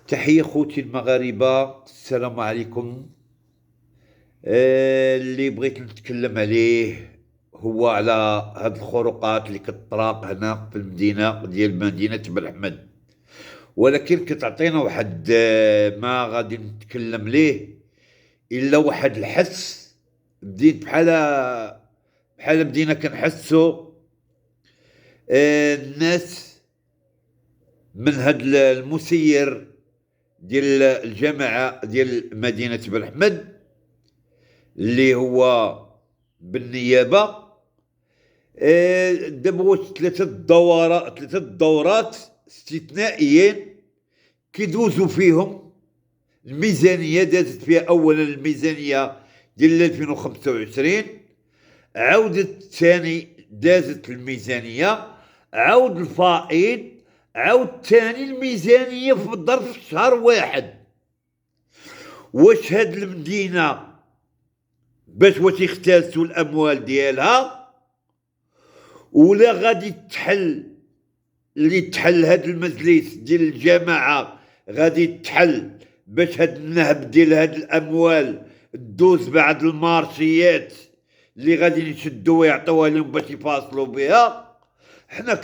تحية خوتي المغاربة، السلام عليكم. اللي بغيت نتكلم عليه هو على هاد الخروقات اللي كتطراق هنا في المدينة ديال مدينة بلحمد، ولكن كتعطينا واحد ما غادي نتكلم ليه إلا واحد الحس. بديت بحال بدينا كنحسو الناس من هاد المسير ديال الجامعة ديال مدينة بلحمد اللي هو بالنيابة. دابا ثلاثة دورات استثنائيين كيدوزوا فيهم الميزانية. دازت فيها أولا الميزانية ديال 2025، عاودت ثاني دازت الميزانية، عاود الفائض، عاود ثاني الميزانية في ظرف شهر واحد. واش هاد المدينة واش يختلسوا الأموال ديالها، ولا غادي تحل اللي تحل هاد المجلس ديال الجماعة، غادي تحل باش هاد النهب ديال هاد الأموال دوز بعد المارشيات اللي غادي يشدوا ويعطوها لهم باش يفاصلوا بها. حنا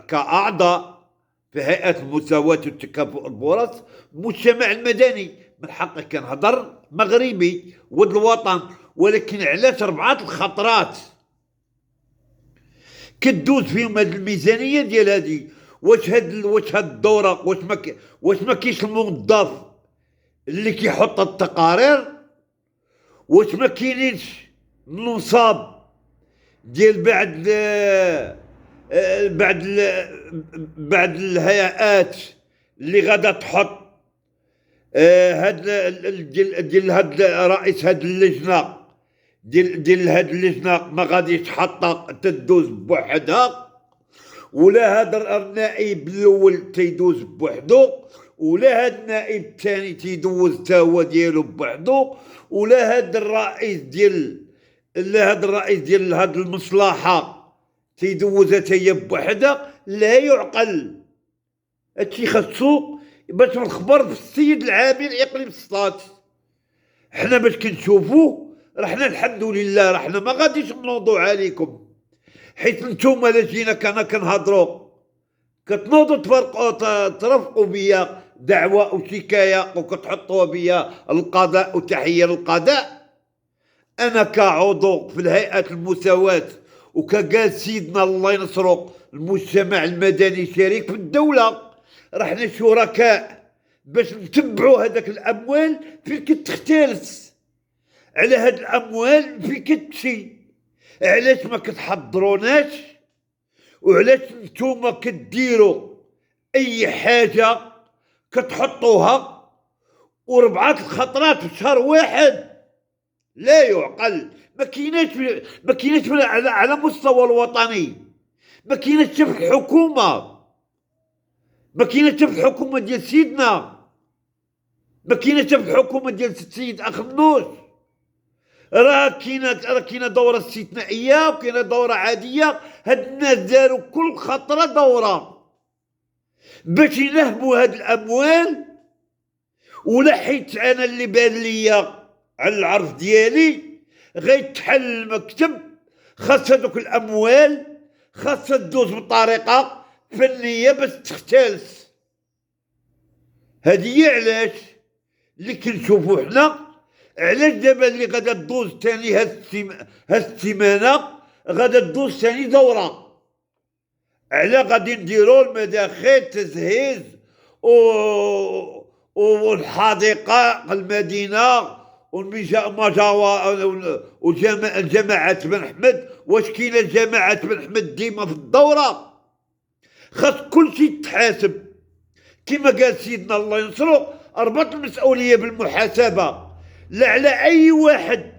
كأعضاء في هيئة المساواة وتكافؤ الفرص المجتمع المدني من حقك كنهضر مغربي ود الوطن، ولكن علاش 4 الخطرات كدوز فيهم هاد الميزانيه ديال هادي؟ واش هاد الدوره واش ما كاينش الموظف اللي كيحط التقارير؟ واش ما كاينينش النصاب ديال بعد بعد الهيئات اللي غادا تحط هاد ديال هاد رئيس هاد اللجنه ديال هاد اللجنه ما غاديش تحطها تدوز بوحدها، ولا هذا النائب الاول تيدوز بوحدو، ولا هاد النائب الثاني تيدوز تا هو ديالو بوحدو، ولا هاد الرئيس ديال هاد المصلحه تيدوزها تا هي بوحدها. لا يعقل. هادشي خاصو باش نخبر في السيد العامل اقليم السطات. حنا باش كنشوفوه رحنا الحمد لله، رحنا ما غاديش نوضوا عليكم، حيت نتوما لا جينا كنهضروا كتنوضوا ترفقوا بيا دعوة وشكاية وكتحطوا بيا القضاء وتحية للقضاء. أنا كعضو في الهيئة المساواة وكقال سيدنا الله ينصرو المجتمع المدني شريك في الدولة، رحنا شركاء باش نتبعوا هذاك الأموال فين كتختلس، على هاد الأموال فين كتمشي، علاش ما كتحضروناش، وعلاش نتوما كديروا اي حاجه كتحطوها وربعات الخطرات في شهر واحد؟ لا يعقل. ما كايناش على مستوى الوطني، ما كايناش في الحكومه، ما كايناش في الحكومه ديال سيدنا، ما كايناش في الحكومه ديال السيد اخنوش. راه كاينه دوره استثنائيه وكاينه دوره عاديه. هاد الناس داروا كل خطره دوره باش ينهبوا هاد الاموال. ولا حيت انا اللي بان ليا على العرف ديالي غيتحل المكتب، خاص هذوك الاموال خاصها تدوز بطريقه فنيه باش تختلس. هادي علاش اللي كنشوفو حنا. علاش دابا اللي غادا تدوز تاني هاد السيمانه غادا تدوز تاني دوره؟ على غادي نديرو المداخل تزهيز والحديقه المدينه والجماعات بن حمد. واش كاينه الجماعات بن حمد ديما في الدوره؟ خاص كلشي يتحاسب كما قال سيدنا الله ينصرو. اربط المسؤوليه بالمحاسبه، لا على اي واحد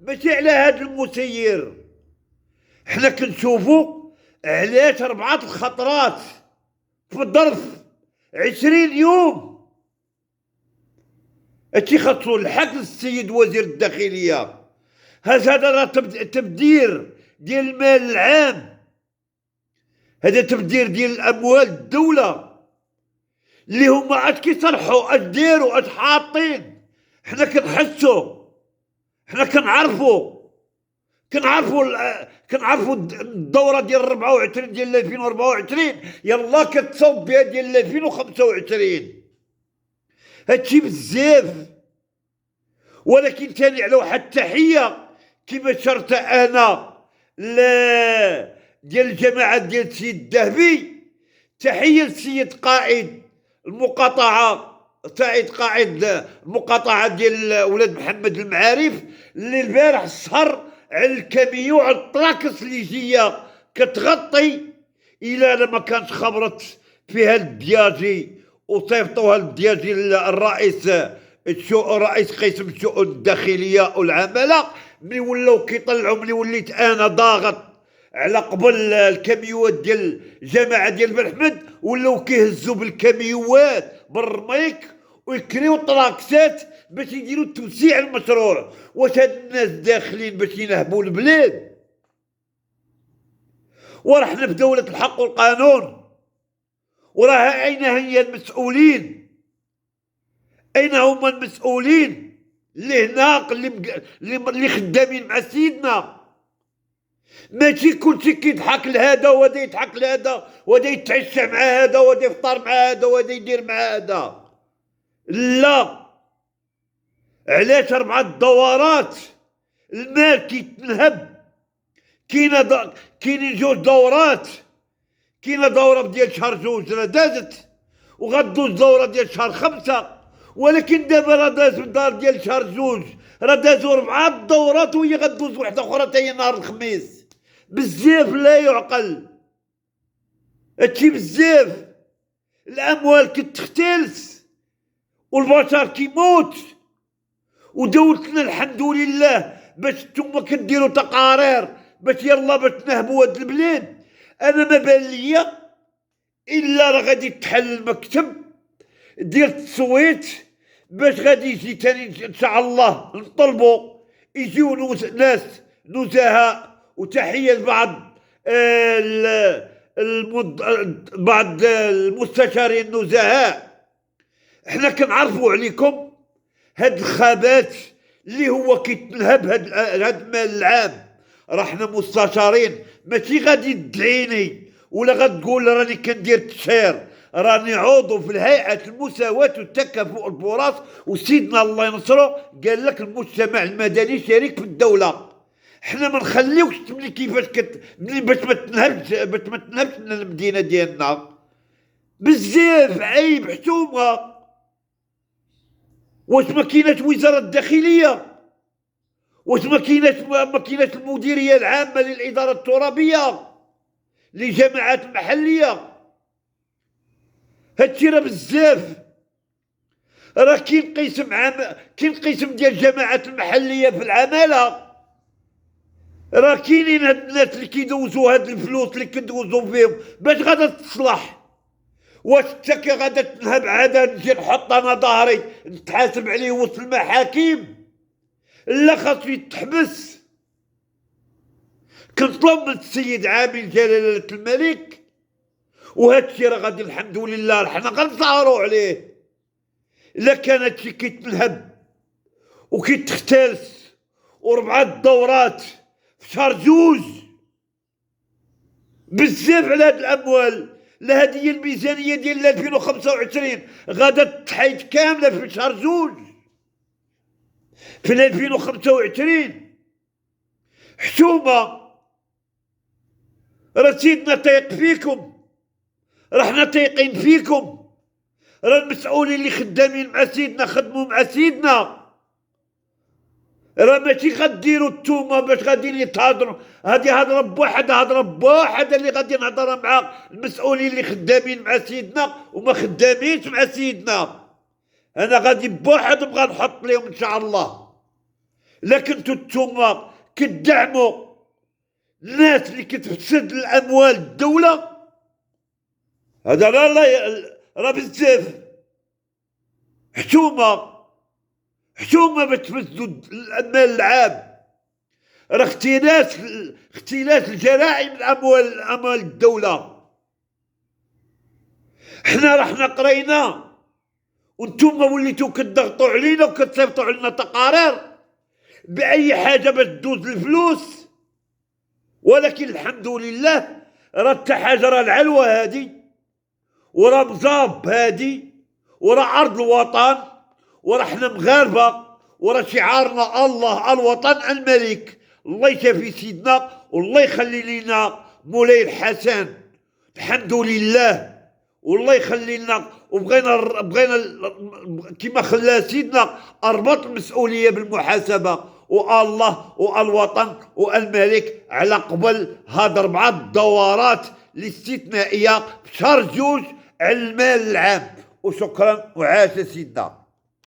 ماشي على هذا المسير. حنا كنشوفوا علاش 4 الخطرات في ظرف 20 يوم. هادشي خاصو الحق للسيد وزير الداخليه. هذا راه تبذير ديال المال العام، هذا تبذير ديال الاموال الدوله. اللي هما اش كيصلحوا، اش ديروا، اش حاطين. حنا كنحسوا، حنا كنعرفوا الدوره ديال 24 ديال 2024 يلا كتصوب بها ديال 2025. هادشي بزاف. ولكن تاني على واحد التحيه كما شرت انا ديال الجماعه ديال السيد الذهبي، تحيه للسيد قائد المقاطعه، قائد المقاطعه ديال ولاد محمد المعارف، اللي البارح سهر على الكاميو، على الطراكس اللي جايه كتغطي، الى لما كانت خبرت فيها الدياجي وصيفطوها للدياجي الرئيس رئيس قسم الشؤون الداخليه والعماله. ملي ولاو كيطلعوا، ملي وليت انا ضاغط على قبل الكاميوات ديال الجماعه ديال بن حمد، ولاو كيهزوا بالكاميوات بالرميك ويكريو طراكسات باش يديروا توسيع المشروع. واش هاد الناس داخلين باش ينهبوا البلاد؟ وراه حنا في دوله الحق والقانون، وراه اين هي المسؤولين؟ اين هما المسؤولين اللي هنا اللي خدامين مع سيدنا؟ ماشي كلشي كيضحك لهذا وهذا يضحك لهذا، وهذا يتعشى مع هذا وهذا يفطر مع هذا وهذا يدير مع هذا. لا، علاش 4 دورات المال كيتنهب؟ كاينين 2 دورات. كاينه دوره ديال شهر 2 راه دازت، وغدوز دوره ديال شهر 5. ولكن دابا راه داز من دار ديال شهر 2، راه دازوا 4 دورات وهي غدوز وحده اخرى حتى هي نهار الخميس. بزاف لا يعقل، هادشي بزاف. الاموال كتختلس والبشر كيموت، ودولتنا الحمد لله باش نتوما كديروا تقارير باش يلا باش تنهبوا هاد البلاد. انا ما بان ليا الا راه غادي تحل المكتب ديال التصويت باش غادي يجي تاني ان شاء الله نطلبوا يجيو ناس نزهاء. وتحيه لبعض بعض المستشارين النزهاء. احنا كنعرفوا عليكم هاد الخابات اللي هو كيتنهب هاد المال العام. راه حنا مستشارين، ماشي غادي تدعيني ولا غتقول راني كندير تشهير. راني عضو في الهيئة المساواة والتكافؤ الفرص، وسيدنا الله ينصره قال لك المجتمع المدني شريك في الدولة. حنا ما نخليوكش تملي كيفاش باش ما تنهبش من المدينة ديالنا. بزاف عيب. حشومة. واش ما كايناش وزارة الداخلية؟ واش ما كايناش المديرية العامة للإدارة الترابية لجماعات المحلية؟ هادشي راه بزاف. راه كاين قسم ديال الجماعات المحلية في العمالة. راه كاينين هاد الناس اللي كيدوزوا هاد الفلوس اللي كندوزو فيهم باش غادا تصلح. واش انت غادا تنهب عادا نجي نحط انا ظهري نتحاسب عليه وسط المحاكم؟ لا، خاصو يتحبس. كنطلب من السيد عامل جلالة الملك، وهادشي راه غادي الحمد لله حنا غنسهروا عليه. الا كان هادشي كيتنهب وكيتختلس و4 دورات في شهر 2 بزاف على هاد الاموال. لا، هادي هي الميزانيه ديال 2025 غادا تحيد كامله في شهر 2 في 2025. حشومه. راه سيدنا تيق فيكم، راه حنا تايقين فيكم. راه المسؤولين اللي خدامين مع سيدنا خدموا مع سيدنا. راه ماشي غديروا نتوما باش غاديين تهضروا. هادي هضره بواحد اللي غادي نهضرها مع المسؤولين اللي خدامين مع سيدنا وما خدامينش مع سيدنا. انا غادي بواحد نبغى نحط لهم ان شاء الله. لكن نتوما كتدعموا الناس اللي كتفسد الاموال الدوله. هذا راه بزاف. حشومه باش تفسدوا المال العام. راه اختلاس الجرائم اموال الدوله. حنا قرينا وانتم وليتوا كتضغطوا علينا وكتصيفطوا علينا تقارير باي حاجه باش تدوز الفلوس. ولكن الحمد لله راه حتى حاجه، راه العلوه هادي، وراه مزاب هادي، وراه ارض الوطن، وراه حنا مغاربه، وراه شعارنا الله الوطن الملك. الله يشافي سيدنا والله يخلي لينا مولاي الحسن، الحمد لله. والله يخلي لنا، بغينا كما خلى سيدنا اربط المسؤوليه بالمحاسبه والله والوطن والملك على قبل هاد 4 دورات الاستثنائيه في شهر 2 على المال العام. وشكرا وعاش سيدنا.